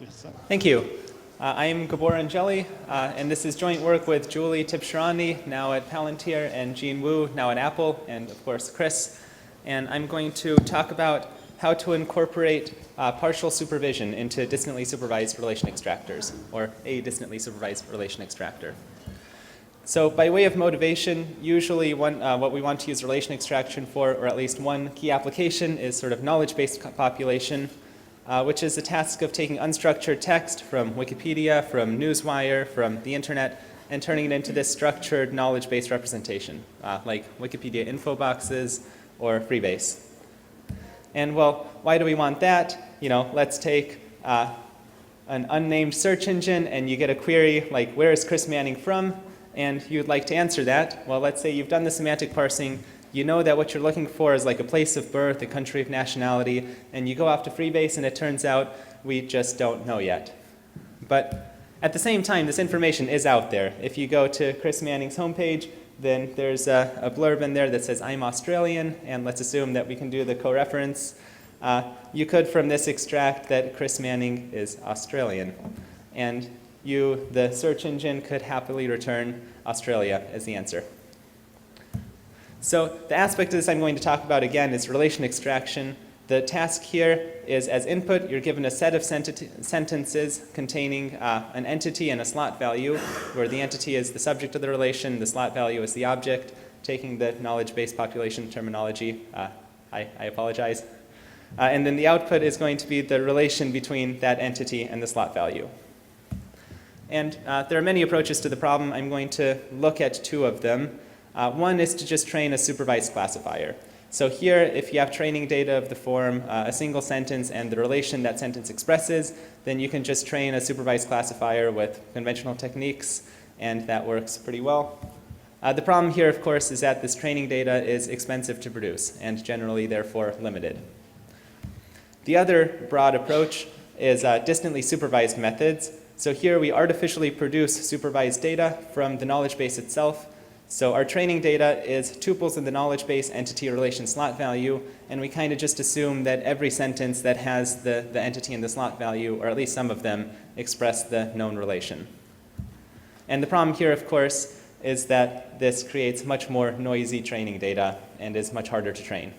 Yes, sir. Thank you. I'm Gabor Angeli, and this is joint work with Julie Tibshirani, now at Palantir, and Jean Wu, now at Apple, and of course Chris. And I'm going to talk about how to incorporate partial supervision into distantly supervised relation extractors, or a distantly supervised relation extractor. So by way of motivation, usually what we want to use relation extraction for, or at least one key application, is sort of knowledge-based population, which is the task of taking unstructured text from Wikipedia, from Newswire, from the internet, and turning it into this structured knowledge-based representation, like Wikipedia info boxes or Freebase. And well, why do we want that? Let's take an unnamed search engine and you get a query like, where is Chris Manning from? And you'd like to answer that. Well, let's say you've done the semantic parsing. You know that what you're looking for is like a place of birth, a country of nationality, and you go off to Freebase and it turns out we just don't know yet. But at the same time, this information is out there. If you go to Chris Manning's homepage, then there's a blurb in there that says, I'm Australian, and let's assume that we can do the co-reference. You could from this extract that Chris Manning is Australian. And you, the search engine, could happily return Australia as the answer. So the aspect of this I'm going to talk about again is relation extraction. The task here is as input, you're given a set of sentences containing an entity and a slot value, where the entity is the subject of the relation, the slot value is the object. Taking the knowledge-based population terminology, I apologize. And then the output is going to be the relation between that entity and the slot value. And there are many approaches to the problem. I'm going to look at two of them. One is to just train a supervised classifier. So here, if you have training data of the form, a single sentence and the relation that sentence expresses, then you can just train a supervised classifier with conventional techniques, and that works pretty well. The problem here, of course, is that this training data is expensive to produce and generally, therefore, limited. The other broad approach is distantly supervised methods. So here we artificially produce supervised data from the knowledge base itself. So our training data is tuples in the knowledge base entity relation slot value, and we kind of just assume that every sentence that has the entity and the slot value, or at least some of them, express the known relation. And the problem here, of course, is that this creates much more noisy training data and is much harder to train.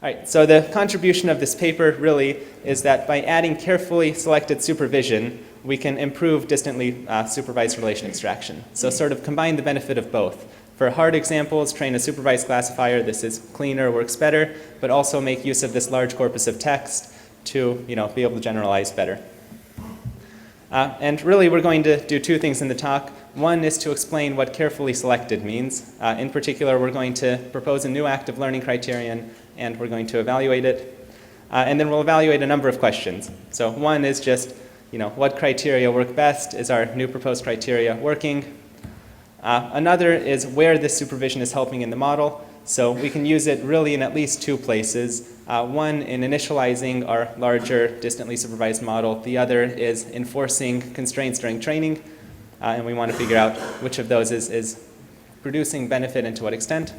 All right, so the contribution of this paper really is that by adding carefully selected supervision, we can improve distantly supervised relation extraction. So sort of combine the benefit of both. For hard examples, train a supervised classifier. This is cleaner, works better, but also make use of this large corpus of text to be able to generalize better. And really, we're going to do two things in the talk. One is to explain what carefully selected means. In particular, we're going to propose a new active learning criterion, and we're going to evaluate it. And then we'll evaluate a number of questions. So one is just, what criteria work best? Is our new proposed criteria working? Another is where this supervision is helping in the model. So we can use it really in at least two places. One in initializing our larger distantly supervised model. The other is enforcing constraints during training. And we want to figure out which of those is producing benefit and to what extent.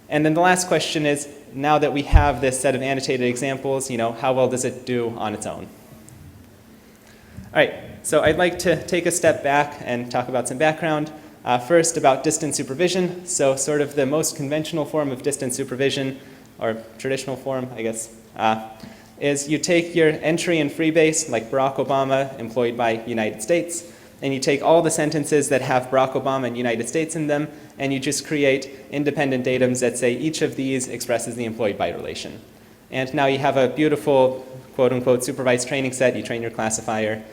And then the last question is, now that we have this set of annotated examples, how well does it do on its own? All right, so I'd like to take a step back and talk about some background. First, about distant supervision. So sort of the most conventional form of distant supervision, or traditional form, I guess, is you take your entry in Freebase, like Barack Obama, employed by United States, and you take all the sentences that have Barack Obama and United States in them, and you just create independent datums that say each of these expresses the employed by relation. And now you have a beautiful, quote-unquote, supervised training set. You train your classifier.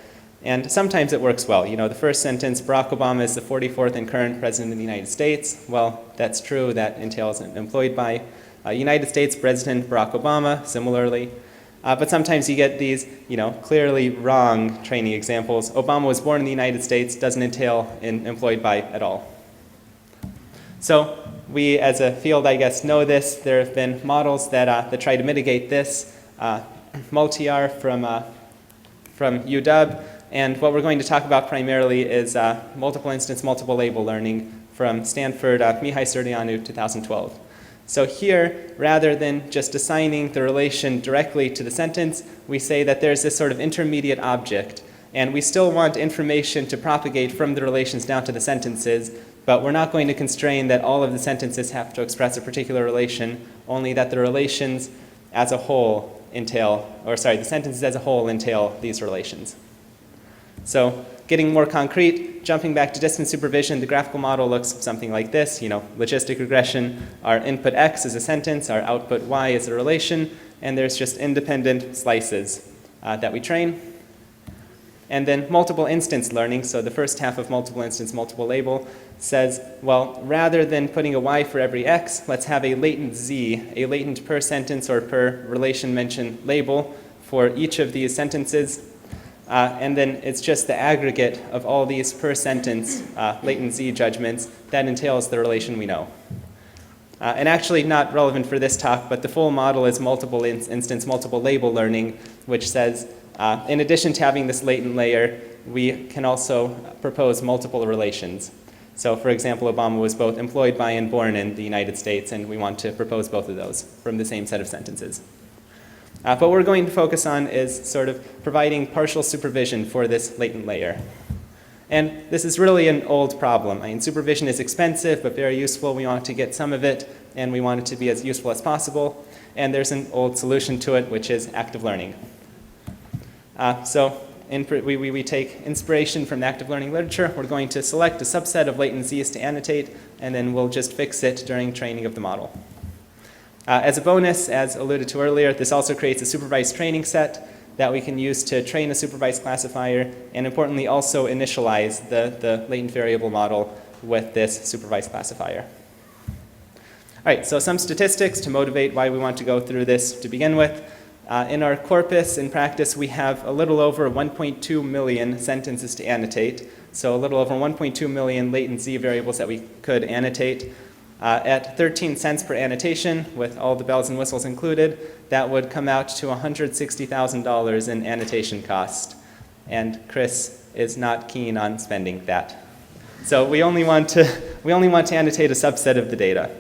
And sometimes it works well. The first sentence, Barack Obama is the 44th and current president of the United States. Well, that's true. That entails employed by United States President Barack Obama, similarly. But sometimes you get these, clearly wrong training examples. Obama was born in the United States doesn't entail employed by at all. So we, as a field, I guess, know this. There have been models that try to mitigate this. Multiar from UW. And what we're going to talk about primarily is multiple instance, multiple label learning from Stanford, Mihai Sărdeanu, 2012. So here, rather than just assigning the relation directly to the sentence, we say that there's this sort of intermediate object. And we still want information to propagate from the relations down to the sentences, but we're not going to constrain that all of the sentences have to express a particular relation, only that the relations as a whole the sentences as a whole entail these relations. So getting more concrete, jumping back to distance supervision, the graphical model looks something like this. Logistic regression, our input X is a sentence, our output Y is a relation, and there's just independent slices that we train. And then multiple instance learning, so the first half of multiple instance, multiple label, says, well, rather than putting a Y for every X, let's have a latent Z, a latent per sentence or per relation mention label for each of these sentences. And then it's just the aggregate of all these per sentence latent Z judgments that entails the relation we know. And actually not relevant for this talk, but the full model is multiple instance, multiple label learning, which says, in addition to having this latent layer, we can also propose multiple relations. So for example, Obama was both employed by and born in the United States, and we want to propose both of those from the same set of sentences. But what we're going to focus on is sort of providing partial supervision for this latent layer. And this is really an old problem. I mean, supervision is expensive, but very useful. We want to get some of it, and we want it to be as useful as possible. And there's an old solution to it, which is active learning. We take inspiration from the active learning literature. We're going to select a subset of latent Z's to annotate, and then we'll just fix it during training of the model. As a bonus, as alluded to earlier, this also creates a supervised training set that we can use to train a supervised classifier, and importantly also initialize the latent variable model with this supervised classifier. All right, so some statistics to motivate why we want to go through this to begin with. In our corpus, in practice, we have a little over 1.2 million sentences to annotate, so a little over 1.2 million latent Z variables that we could annotate. At 13 cents per annotation, with all the bells and whistles included, that would come out to $160,000 in annotation cost. And Chris is not keen on spending that. So we only want to annotate a subset of the data.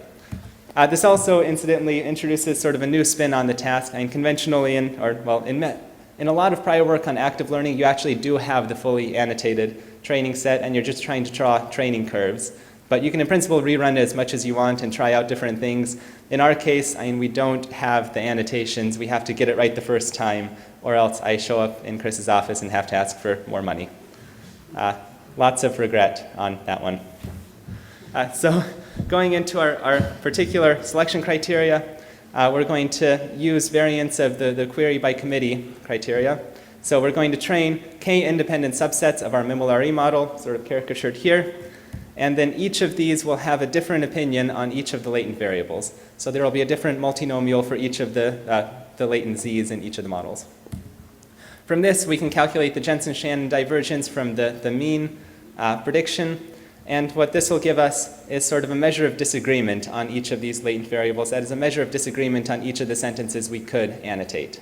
This also, incidentally, introduces sort of a new spin on the task. I mean, conventionally, in a lot of prior work on active learning, you actually do have the fully annotated training set, and you're just trying to draw training curves. But you can, in principle, rerun it as much as you want and try out different things. In our case, I mean, we don't have the annotations. We have to get it right the first time, or else I show up in Chris's office and have to ask for more money. Lots of regret on that one. So going into our particular selection criteria, we're going to use variants of the query by committee criteria. So we're going to train k independent subsets of our MIML-RE model, sort of caricatured here. And then each of these will have a different opinion on each of the latent variables. So there will be a different multinomial for each of the latent Z's in each of the models. From this, we can calculate the Jensen-Shannon divergence from the mean prediction. And what this will give us is sort of a measure of disagreement on each of these latent variables. That is a measure of disagreement on each of the sentences we could annotate.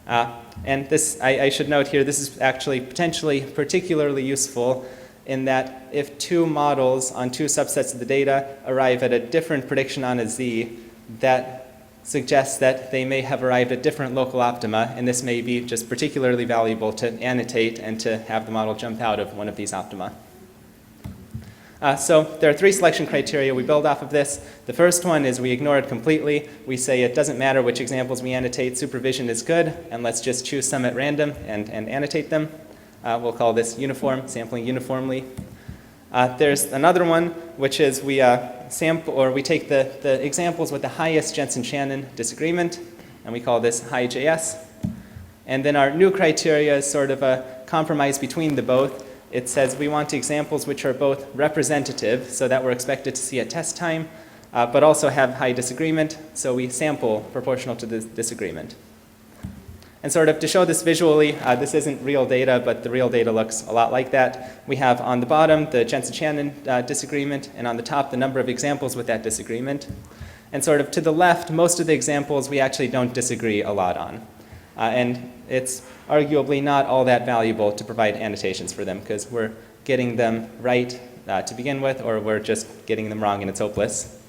And this, I should note here, this is actually potentially particularly useful in that if two models on two subsets of the data arrive at a different prediction on a Z, that suggests that they may have arrived at different local optima, and this may be just particularly valuable to annotate and to have the model jump out of one of these optima. So there are three selection criteria we build off of this. The first one is we ignore it completely. We say it doesn't matter which examples we annotate, supervision is good, and let's just choose some at random and annotate them. We'll call this uniform, sampling uniformly. There's another one, which is we take the examples with the highest Jensen-Shannon disagreement, and we call this high JS. And then our new criteria is sort of a compromise between the both. It says we want examples which are both representative, so that we're expected to see at test time, but also have high disagreement, so we sample proportional to the disagreement. And sort of to show this visually, this isn't real data, but the real data looks a lot like that. We have on the bottom the Jensen-Shannon disagreement, and on the top the number of examples with that disagreement. And sort of to the left, most of the examples we actually don't disagree a lot on. And it's arguably not all that valuable to provide annotations for them, because we're getting them right to begin with, or we're just getting them wrong and it's hopeless.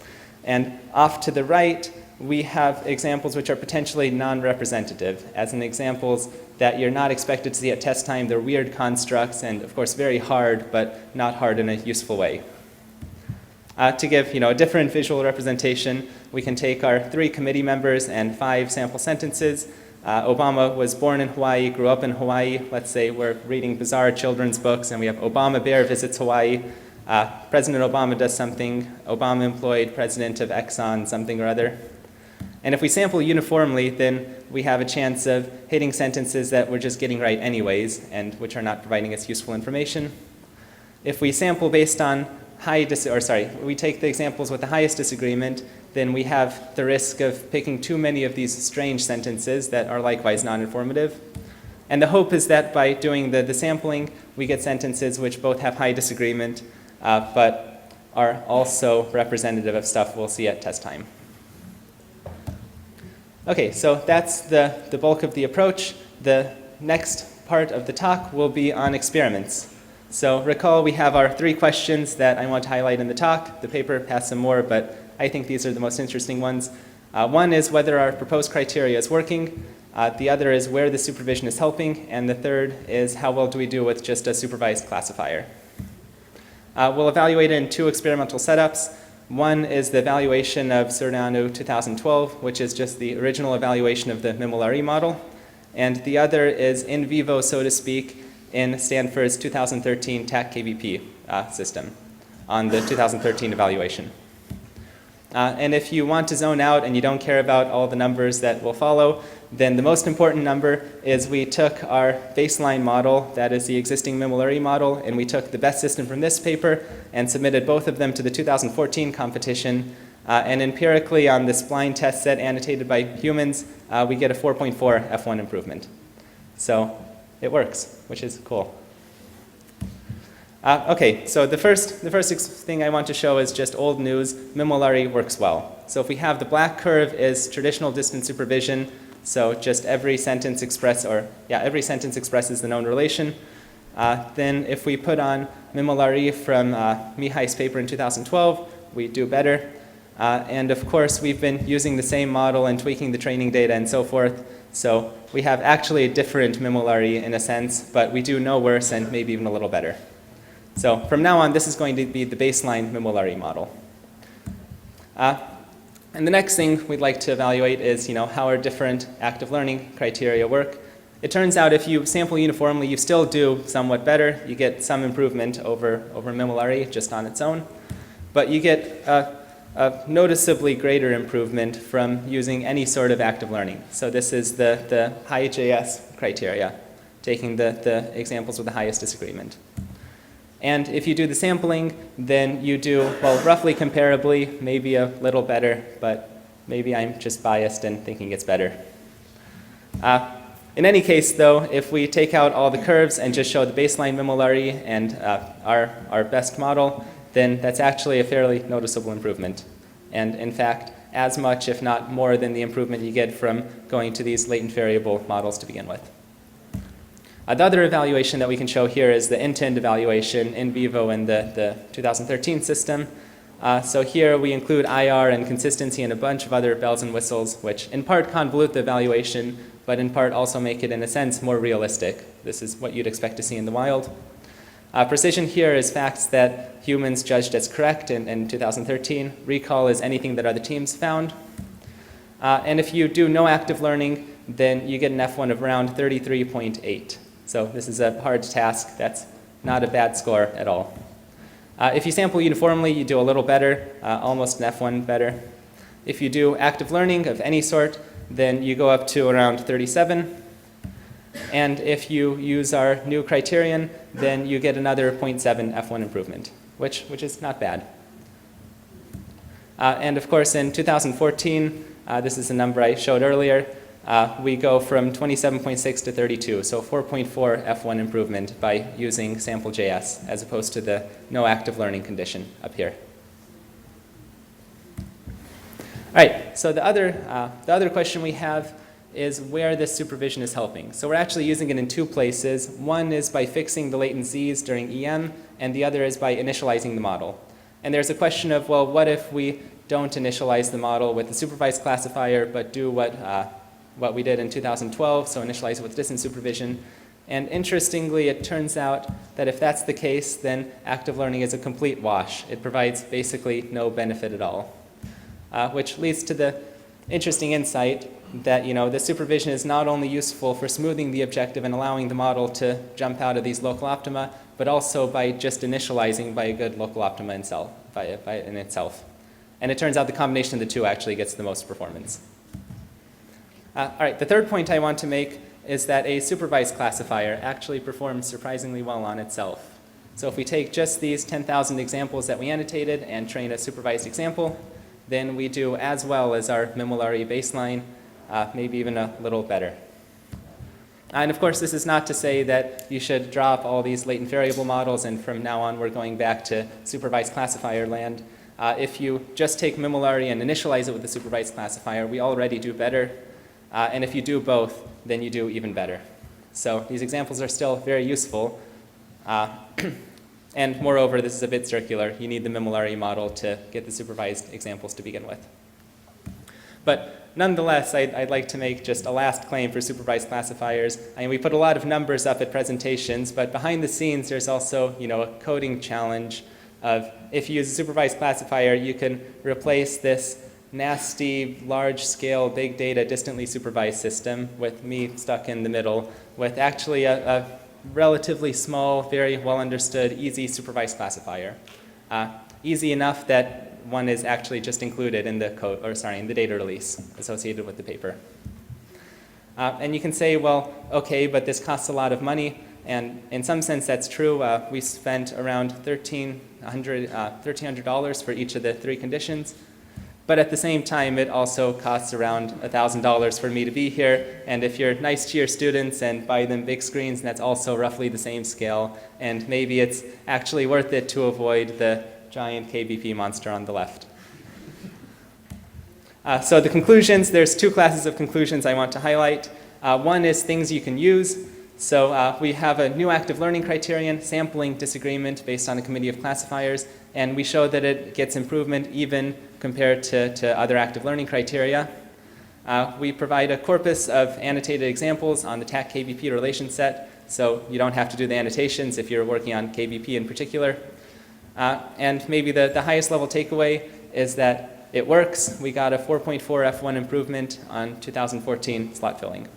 And off to the right, we have examples which are potentially non-representative, as in examples that you're not expected to see at test time. They're weird constructs and, of course, very hard, but not hard in a useful way. To give a different visual representation, we can take our 3 committee members and 5 sample sentences. Obama was born in Hawaii, grew up in Hawaii. Let's say we're reading bizarre children's books and we have Obama Bear visits Hawaii. President Obama does something. Obama employed president of Exxon something or other. And if we sample uniformly, then we have a chance of hitting sentences that we're just getting right anyways and which are not providing us useful information. If we sample based on we take the examples with the highest disagreement, then we have the risk of picking too many of these strange sentences that are likewise non-informative. And the hope is that by doing the sampling, we get sentences which both have high disagreement, but are also representative of stuff we'll see at test time. Okay, so that's the bulk of the approach. The next part of the talk will be on experiments. So recall we have our 3 questions that I want to highlight in the talk. The paper has some more, but I think these are the most interesting ones. One is whether our proposed criteria is working. The other is where the supervision is helping. And the third is how well do we do with just a supervised classifier. We'll evaluate it in 2 experimental setups. One is the evaluation of Surianu 2012, which is just the original evaluation of the MIML-RE model. And the other is in vivo, so to speak, in Stanford's 2013 TAC-KVP system on the 2013 evaluation. And if you want to zone out and you don't care about all the numbers that will follow, then the most important number is we took our baseline model, that is the existing MIML-RE model, and we took the best system from this paper and submitted both of them to the 2014 competition. And empirically on this blind test set annotated by humans, we get a 4.4 F1 improvement. So it works, which is cool. Okay, so the first thing I want to show is just old news. MIML-RE works well. So if we have the black curve is traditional distance supervision, so just every sentence expresses the known relation. Then if we put on MIML-RE from Mihai's paper in 2012, we do better. And of course, we've been using the same model and tweaking the training data and so forth. So we have actually a different MIML-RE in a sense, but we do no worse and maybe even a little better. So from now on, this is going to be the baseline MIML-RE model. And the next thing we'd like to evaluate is how our different active learning criteria work. It turns out if you sample uniformly, you still do somewhat better. You get some improvement over MIML-RE just on its own. But you get a noticeably greater improvement from using any sort of active learning. So this is the high JS criteria, taking the examples with the highest disagreement. And if you do the sampling, then you do, well, roughly comparably, maybe a little better, but maybe I'm just biased and thinking it's better. In any case, though, if we take out all the curves and just show the baseline MIML-RE and our best model, then that's actually a fairly noticeable improvement. And in fact, as much, if not more, than the improvement you get from going to these latent variable models to begin with. The other evaluation that we can show here is the end-to-end evaluation in vivo in the 2013 system. So here we include IR and consistency and a bunch of other bells and whistles, which in part convolute the evaluation, but in part also make it, in a sense, more realistic. This is what you'd expect to see in the wild. Precision here is facts that humans judged as correct in 2013. Recall is anything that other teams found. And if you do no active learning, then you get an F1 of around 33.8. So this is a hard task. That's not a bad score at all. If you sample uniformly, you do a little better, almost an F1 better. If you do active learning of any sort, then you go up to around 37. And if you use our new criterion, then you get another 0.7 F1 improvement, which is not bad. And of course, in 2014, this is the number I showed earlier, we go from 27.6 to 32, so 4.4 F1 improvement by using sample.js as opposed to the no active learning condition up here. All right, so the other question we have is where this supervision is helping. So we're actually using it in 2 places. One is by fixing the latent Z's during EM, and the other is by initializing the model. And there's a question of, well, what if we don't initialize the model with the supervised classifier, but do what we did in 2012, so initialize it with distant supervision. And interestingly, it turns out that if that's the case, then active learning is a complete wash. It provides basically no benefit at all, which leads to the interesting insight that the supervision is not only useful for smoothing the objective and allowing the model to jump out of these local optima, but also by just initializing by a good local optima in itself. And it turns out the combination of the two actually gets the most performance. All right, the third point I want to make is that a supervised classifier actually performs surprisingly well on itself. So if we take just these 10,000 examples that we annotated and train a supervised example, then we do as well as our Mimolari baseline, maybe even a little better. And of course, this is not to say that you should drop all these latent variable models and from now on we're going back to supervised classifier land. If you just take Mimolari and initialize it with the supervised classifier, we already do better. And if you do both, then you do even better. So these examples are still very useful. And moreover, this is a bit circular. You need the Mimolari model to get the supervised examples to begin with. But nonetheless, I'd like to make just a last claim for supervised classifiers. I mean, we put a lot of numbers up at presentations, but behind the scenes, there's also a coding challenge of if you use a supervised classifier, you can replace this nasty, large-scale, big data, distantly supervised system with me stuck in the middle with actually a relatively small, very well-understood, easy supervised classifier. Easy enough that one is actually just included in the code, in the data release associated with the paper. And you can say, well, okay, but this costs a lot of money. And in some sense, that's true. We spent around $1,300 for each of the 3 conditions. But at the same time, it also costs around $1,000 for me to be here. And if you're nice to your students and buy them big screens, that's also roughly the same scale. And maybe it's actually worth it to avoid the giant KBP monster on the left. So the conclusions, there's 2 classes of conclusions I want to highlight. One is things you can use. So we have a new active learning criterion, sampling disagreement based on a committee of classifiers. And we show that it gets improvement even compared to other active learning criteria. We provide a corpus of annotated examples on the TAC KBP relation set, so you don't have to do the annotations if you're working on KBP in particular. And maybe the highest level takeaway is that it works. We got a 4.4 F1 improvement on 2014 slot filling.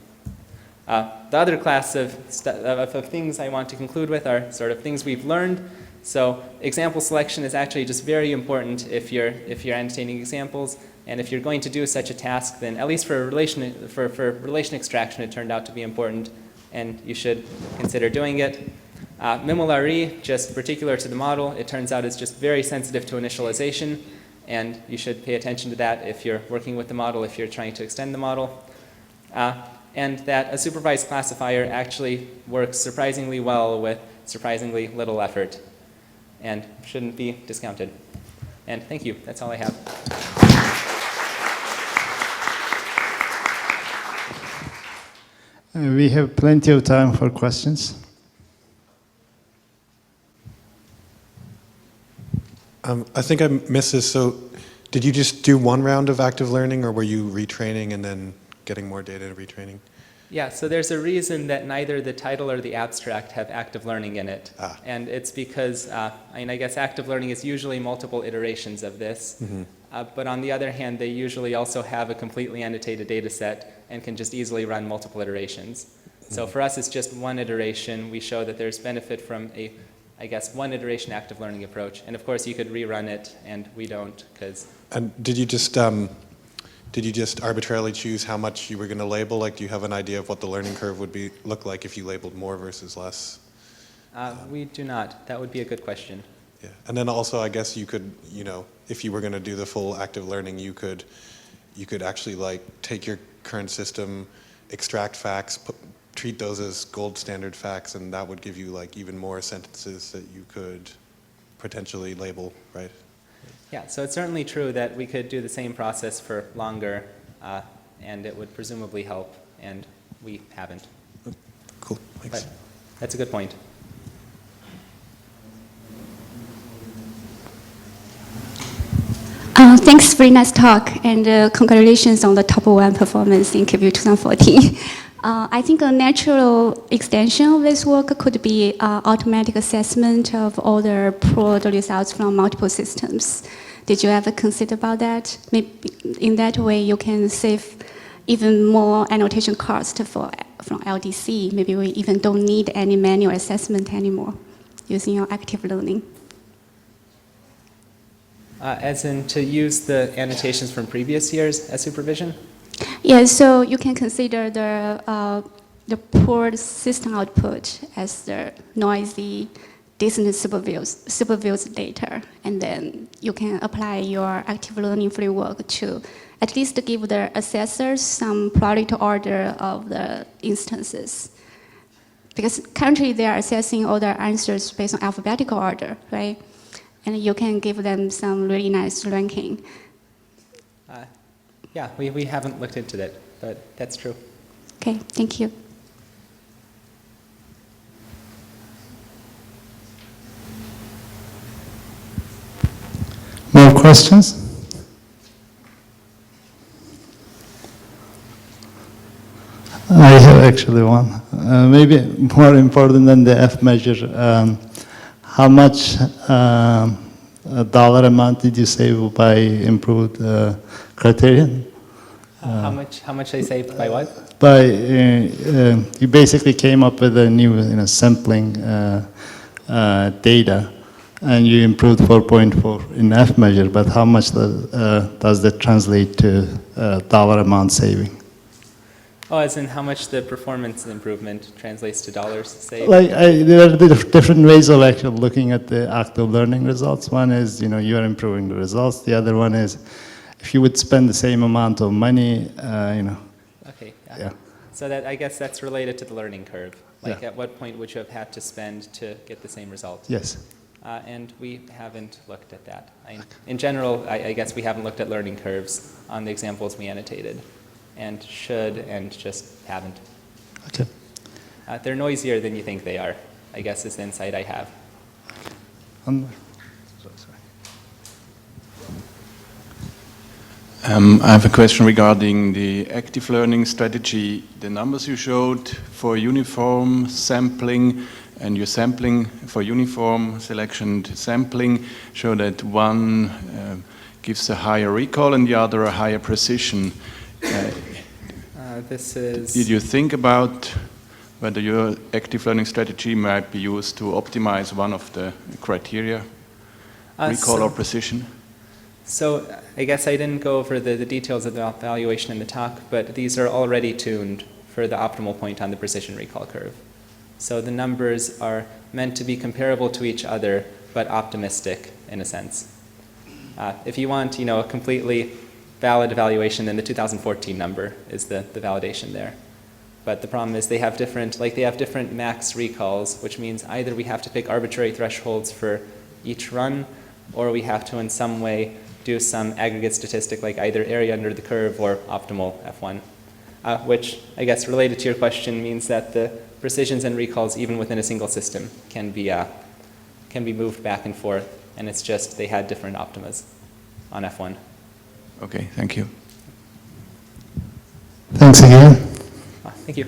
The other class of things I want to conclude with are sort of things we've learned. So example selection is actually just very important if you're annotating examples. And if you're going to do such a task, then at least for relation extraction, it turned out to be important, and you should consider doing it. Mimolari, just particular to the model, it turns out is just very sensitive to initialization, and you should pay attention to that if you're working with the model, if you're trying to extend the model. And that a supervised classifier actually works surprisingly well with surprisingly little effort and shouldn't be discounted. And thank you. That's all I have. We have plenty of time for questions. I think I missed this. So did you just do one round of active learning, or were you retraining and then getting more data and retraining? Yeah, so there's a reason that neither the title or the abstract have active learning in it. And it's because, I guess active learning is usually multiple iterations of this. Mm-hmm. But on the other hand, they usually also have a completely annotated data set and can just easily run multiple iterations. Mm-hmm. So for us, it's just one iteration. We show that there's benefit from a, one iteration active learning approach. And of course, you could rerun it, and we don't, because... And did you just arbitrarily choose how much you were going to label? Like, do you have an idea of what the learning curve would look like if you labeled more versus less? We do not. That would be a good question. Yeah, and then also, I guess you could, if you were going to do the full active learning, you could actually take your current system, extract facts, treat those as gold standard facts, and that would give you even more sentences that you could potentially label, right? Yeah, so it's certainly true that we could do the same process for longer, and it would presumably help, and we haven't. Cool, thanks. But that's a good point. Thanks, very nice talk, and congratulations on the top 1 performance in KVU 2014. I think a natural extension of this work could be automatic assessment of all the pooled results from multiple systems. Did you ever consider about that? Maybe in that way you can save even more annotation cost from LDC. Maybe we even don't need any manual assessment anymore using your active learning. As in to use the annotations from previous years as supervision? Yeah, so you can consider the pooled system output as the noisy, dissonant superviews data, and then you can apply your active learning framework to at least give the assessors some product order of the instances. Because currently they are assessing all the answers based on alphabetical order, right? And you can give them some really nice ranking. Yeah, we haven't looked into that, but that's true. Okay, thank you. More questions? I have actually one. Maybe more important than the F measure. How much dollar amount did you save by improved criterion? How much I saved by what? By you basically came up with a new sampling data, and you improved 4.4 in F measure. But how much does that translate to dollar amount saving? Oh, as in how much the performance improvement translates to dollars saved? Like there are different ways of actually looking at the active learning results. One is you are improving the results. The other one is if you would spend the same amount of money, Okay. Yeah. So that I guess that's related to the learning curve. Like Yeah. at what point would you have had to spend to get the same result? Yes. And we haven't looked at that. In general, I guess we haven't looked at learning curves on the examples we annotated, and should and just haven't. Okay. They're noisier than you think they are, I guess is the insight I have. I have a question regarding the active learning strategy. The numbers you showed for uniform sampling and your sampling for uniform selection sampling show that one gives a higher recall and the other a higher precision. This is... Did you think about whether your active learning strategy might be used to optimize one of the criteria, recall or precision? So I guess I didn't go over the details of the evaluation in the talk, but these are already tuned for the optimal point on the precision recall curve. So the numbers are meant to be comparable to each other, but optimistic in a sense. If you want, a completely valid evaluation, then the 2014 number is the validation there. But the problem is they have different max recalls, which means either we have to pick arbitrary thresholds for each run, or we have to in some way do some aggregate statistic like either area under the curve or optimal F1, which I guess related to your question means that the precisions and recalls even within a single system can be moved back and forth, and it's just they had different optimas on F1. Okay, thank you. Thanks again. Thank you.